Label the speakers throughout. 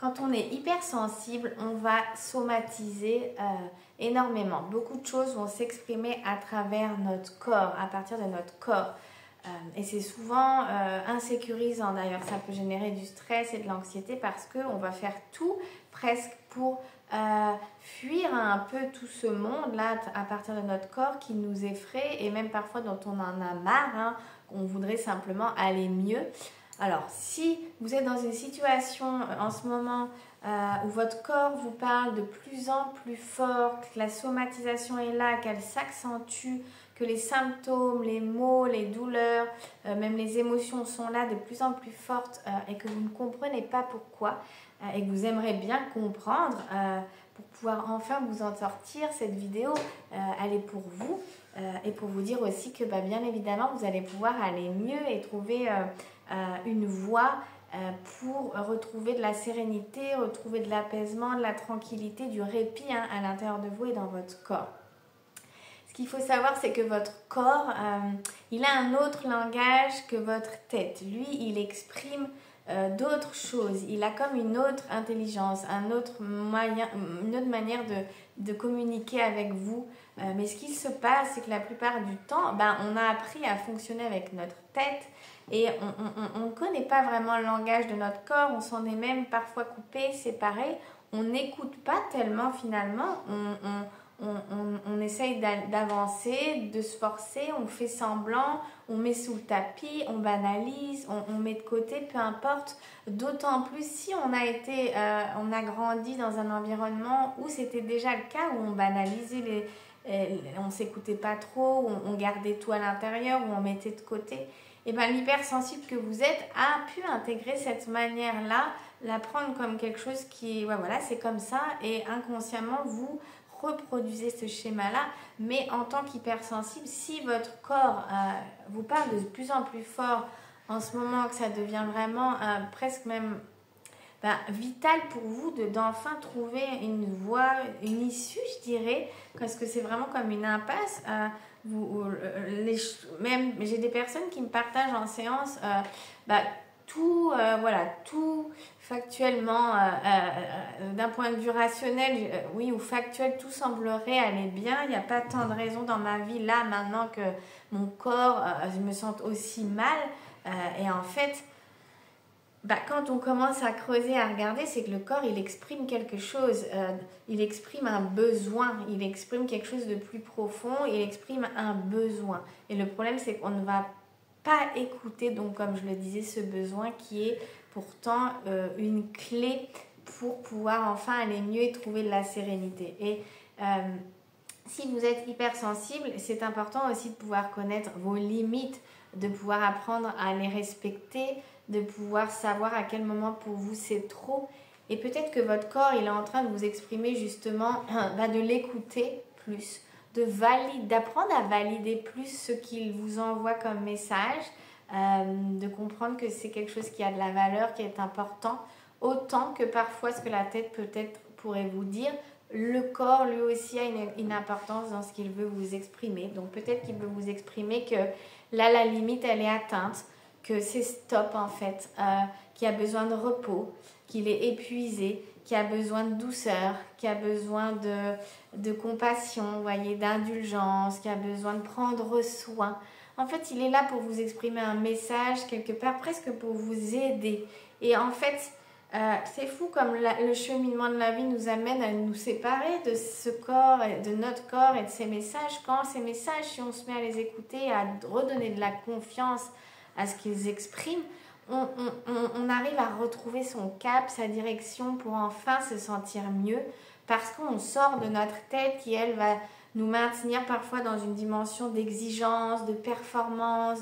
Speaker 1: Quand on est hypersensible, on va somatiser énormément. Beaucoup de choses vont s'exprimer à travers notre corps, à partir de notre corps. Et c'est souvent insécurisant d'ailleurs. Ça peut générer du stress et de l'anxiété parce qu'on va faire tout presque pour fuir un peu tout ce monde-là à partir de notre corps qui nous effraie et même parfois dont on en a marre, hein, on voudrait simplement aller mieux. Alors, si vous êtes dans une situation en ce moment où votre corps vous parle de plus en plus fort, que la somatisation est là, qu'elle s'accentue, que les symptômes, les maux, les douleurs, même les émotions sont là de plus en plus fortes et que vous ne comprenez pas pourquoi et que vous aimeriez bien comprendre pour pouvoir enfin vous en sortir, cette vidéo, elle est pour vous et pour vous dire aussi que bien évidemment, vous allez pouvoir aller mieux et trouver une voie pour retrouver de la sérénité, retrouver de l'apaisement, de la tranquillité, du répit à l'intérieur de vous et dans votre corps. Ce qu'il faut savoir, c'est que votre corps, il a un autre langage que votre tête. Lui, il exprime d'autres choses. Il a comme une autre intelligence, une autre manière de communiquer avec vous. Mais ce qui se passe, c'est que la plupart du temps, on a appris à fonctionner avec notre tête et on ne connaît pas vraiment le langage de notre corps. On s'en est même parfois coupé, séparé. On n'écoute pas tellement finalement. On essaye d'avancer, de se forcer, on fait semblant, on met sous le tapis, on banalise, on met de côté, peu importe. D'autant plus si on a grandi dans un environnement où c'était déjà le cas, où on banalisait, on ne s'écoutait pas trop, où on gardait tout à l'intérieur, où on mettait de côté. Et l'hypersensible que vous êtes a pu intégrer cette manière-là, la prendre comme quelque chose qui, voilà, c'est comme ça, et inconsciemment, vous reproduisez ce schéma-là, mais en tant qu'hypersensible, si votre corps vous parle de plus en plus fort en ce moment, que ça devient vraiment presque même vital pour vous d'enfin trouver une voie, une issue, je dirais, parce que c'est vraiment comme une impasse. Même j'ai des personnes qui me partagent en séance tout factuellement, d'un point de vue rationnel, oui, ou factuel, tout semblerait aller bien. Il n'y a pas tant de raisons dans ma vie là, maintenant que mon corps, je me sens aussi mal. Et en fait, quand on commence à creuser, à regarder, c'est que le corps, il exprime quelque chose. Il exprime un besoin. Il exprime quelque chose de plus profond. Il exprime un besoin. Et le problème, c'est qu'on ne va pas écouter, donc comme je le disais, ce besoin qui est pourtant une clé pour pouvoir enfin aller mieux et trouver de la sérénité. Et si vous êtes hypersensible, c'est important aussi de pouvoir connaître vos limites, de pouvoir apprendre à les respecter, de pouvoir savoir à quel moment pour vous c'est trop. Et peut-être que votre corps, il est en train de vous exprimer justement de l'écouter plus, d'apprendre à valider plus ce qu'il vous envoie comme message, de comprendre que c'est quelque chose qui a de la valeur, qui est important, autant que parfois ce que la tête peut-être pourrait vous dire. Le corps, lui aussi, a une importance dans ce qu'il veut vous exprimer. Donc peut-être qu'il veut vous exprimer que là, la limite, elle est atteinte, que c'est stop en fait, qu'il a besoin de repos, qu'il est épuisé, qui a besoin de douceur, qui a besoin de compassion, vous voyez, d'indulgence, qui a besoin de prendre soin. En fait, il est là pour vous exprimer un message, quelque part, presque pour vous aider. Et en fait, c'est fou comme le cheminement de la vie nous amène à nous séparer de ce corps, de notre corps et de ces messages. Quand ces messages, si on se met à les écouter, à redonner de la confiance à ce qu'ils expriment, on arrive à retrouver son cap, sa direction pour enfin se sentir mieux parce qu'on sort de notre tête qui, elle, va nous maintenir parfois dans une dimension d'exigence, de performance,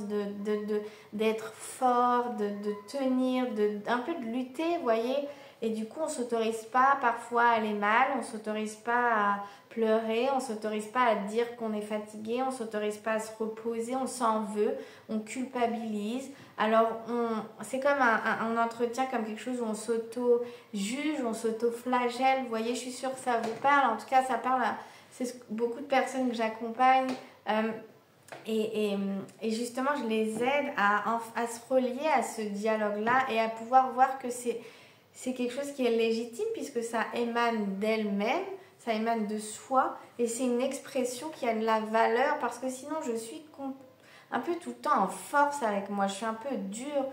Speaker 1: d'être fort, de tenir, un peu de lutter, vous voyez. Et du coup, on ne s'autorise pas parfois à aller mal, on ne s'autorise pas à pleurer, on ne s'autorise pas à dire qu'on est fatigué, on ne s'autorise pas à se reposer, on s'en veut, on culpabilise. Alors, c'est comme un entretien, comme quelque chose où on s'auto-juge, on s'auto-flagelle. Vous voyez, je suis sûre que ça vous parle. En tout cas, ça parle à beaucoup de personnes que j'accompagne. Et justement, je les aide à se relier à ce dialogue-là et à pouvoir voir que c'est c'est quelque chose qui est légitime puisque ça émane d'elle-même, ça émane de soi et c'est une expression qui a de la valeur parce que sinon je suis un peu tout le temps en force avec moi, je suis un peu dure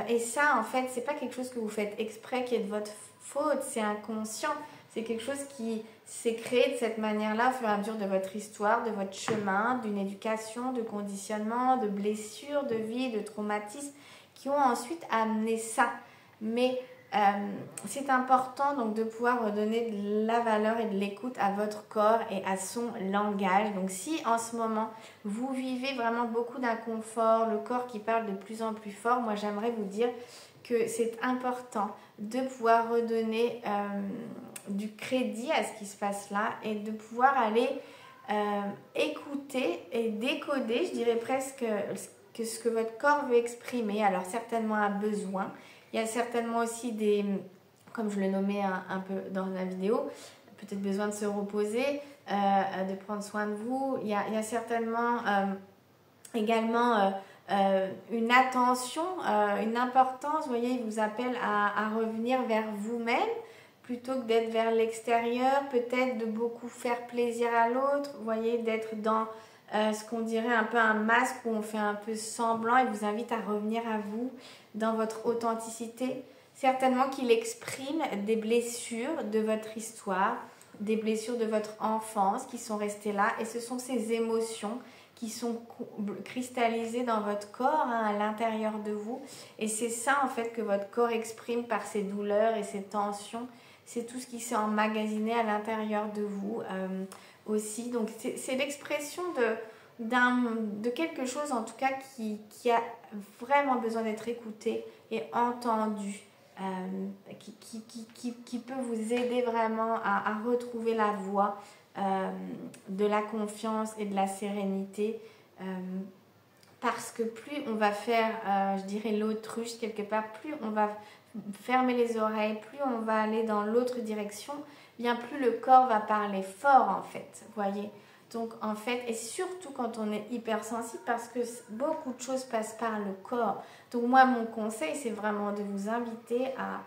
Speaker 1: et ça en fait c'est pas quelque chose que vous faites exprès qui est de votre faute, c'est inconscient, c'est quelque chose qui s'est créé de cette manière-là au fur et à mesure de votre histoire, de votre chemin, d'une éducation, de conditionnement, de blessures, de vie, de traumatismes qui ont ensuite amené ça. Mais c'est important donc de pouvoir redonner de la valeur et de l'écoute à votre corps et à son langage. Donc si en ce moment vous vivez vraiment beaucoup d'inconfort, le corps qui parle de plus en plus fort, moi j'aimerais vous dire que c'est important de pouvoir redonner du crédit à ce qui se passe là et de pouvoir aller écouter et décoder, je dirais presque, que ce que votre corps veut exprimer. Alors certainement un besoin. Il y a certainement aussi des, comme je le nommais un peu dans la vidéo, peut-être besoin de se reposer, de prendre soin de vous. Il y a certainement également une attention, une importance. Vous voyez, il vous appelle à revenir vers vous-même plutôt que d'être vers l'extérieur, peut-être de beaucoup faire plaisir à l'autre. Vous voyez, d'être dans ce qu'on dirait un peu un masque où on fait un peu semblant. Il vous invite à revenir à vous dans votre authenticité. Certainement qu'il exprime des blessures de votre histoire, des blessures de votre enfance qui sont restées là. Et ce sont ces émotions qui sont cristallisées dans votre corps, à l'intérieur de vous. Et c'est ça en fait que votre corps exprime par ses douleurs et ses tensions. C'est tout ce qui s'est emmagasiné à l'intérieur de vous aussi. Donc c'est l'expression de quelque chose en tout cas qui a vraiment besoin d'être écouté et entendu, qui peut vous aider vraiment à retrouver la voie de la confiance et de la sérénité, parce que plus on va faire, je dirais l'autruche quelque part, plus on va fermer les oreilles, plus on va aller dans l'autre direction, bien plus le corps va parler fort en fait, voyez. Donc en fait, et surtout quand on est hypersensible, parce que beaucoup de choses passent par le corps. Donc moi, mon conseil, c'est vraiment de vous inviter à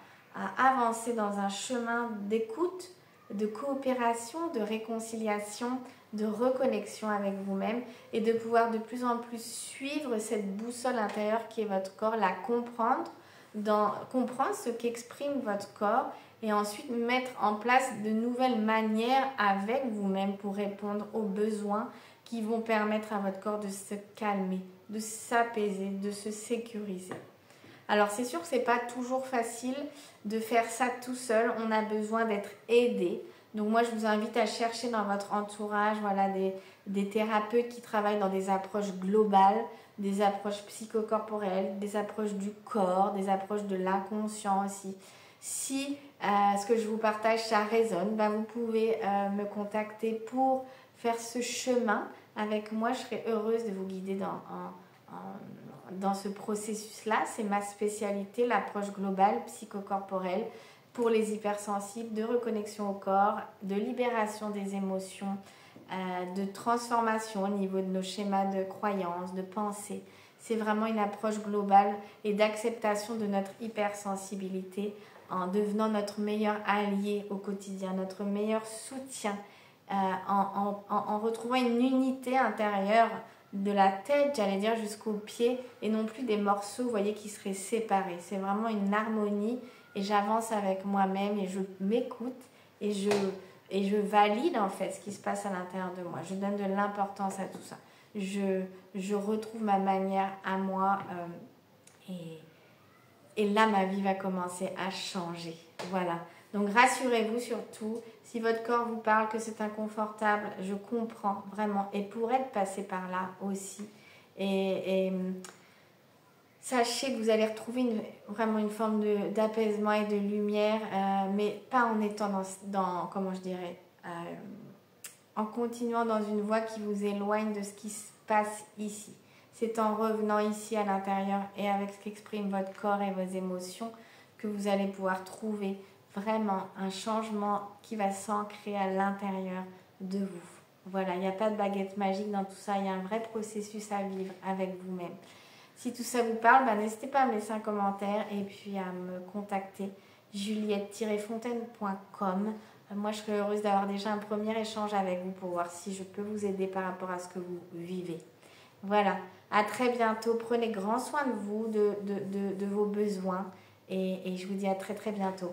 Speaker 1: avancer dans un chemin d'écoute, de coopération, de réconciliation, de reconnexion avec vous-même et de pouvoir de plus en plus suivre cette boussole intérieure qui est votre corps, la comprendre, comprendre ce qu'exprime votre corps et ensuite mettre en place de nouvelles manières avec vous-même pour répondre aux besoins qui vont permettre à votre corps de se calmer, de s'apaiser, de se sécuriser. Alors c'est sûr que ce n'est pas toujours facile de faire ça tout seul, on a besoin d'être aidé. Donc moi je vous invite à chercher dans votre entourage voilà, des thérapeutes qui travaillent dans des approches globales, des approches psychocorporelles, des approches du corps, des approches de l'inconscient aussi. Si ce que je vous partage ça résonne, ben vous pouvez me contacter pour faire ce chemin avec moi. Je serai heureuse de vous guider dans ce processus-là. C'est ma spécialité, l'approche globale psychocorporelle pour les hypersensibles, de reconnexion au corps, de libération des émotions, de transformation au niveau de nos schémas de croyances, de pensée. C'est vraiment une approche globale et d'acceptation de notre hypersensibilité en devenant notre meilleur allié au quotidien, notre meilleur soutien, en retrouvant une unité intérieure de la tête, j'allais dire, jusqu'aux pieds et non plus des morceaux, vous voyez, qui seraient séparés. C'est vraiment une harmonie et j'avance avec moi-même et je m'écoute et je valide en fait ce qui se passe à l'intérieur de moi. Je donne de l'importance à tout ça. Je retrouve ma manière à moi et là ma vie va commencer à changer. Voilà. Donc rassurez-vous surtout, si votre corps vous parle que c'est inconfortable, je comprends vraiment et pourrais être passé par là aussi. Et sachez que vous allez retrouver vraiment une forme d'apaisement et de lumière, mais pas en étant dans comment je dirais, en continuant dans une voie qui vous éloigne de ce qui se passe ici. C'est en revenant ici à l'intérieur et avec ce qu'exprime votre corps et vos émotions que vous allez pouvoir trouver vraiment un changement qui va s'ancrer à l'intérieur de vous. Voilà, il n'y a pas de baguette magique dans tout ça, il y a un vrai processus à vivre avec vous-même. Si tout ça vous parle, n'hésitez pas à me laisser un commentaire et puis à me contacter. juliette-fontaine.com. Moi, je serais heureuse d'avoir déjà un premier échange avec vous pour voir si je peux vous aider par rapport à ce que vous vivez. Voilà, à très bientôt. Prenez grand soin de vous, de vos besoins et je vous dis à très très bientôt.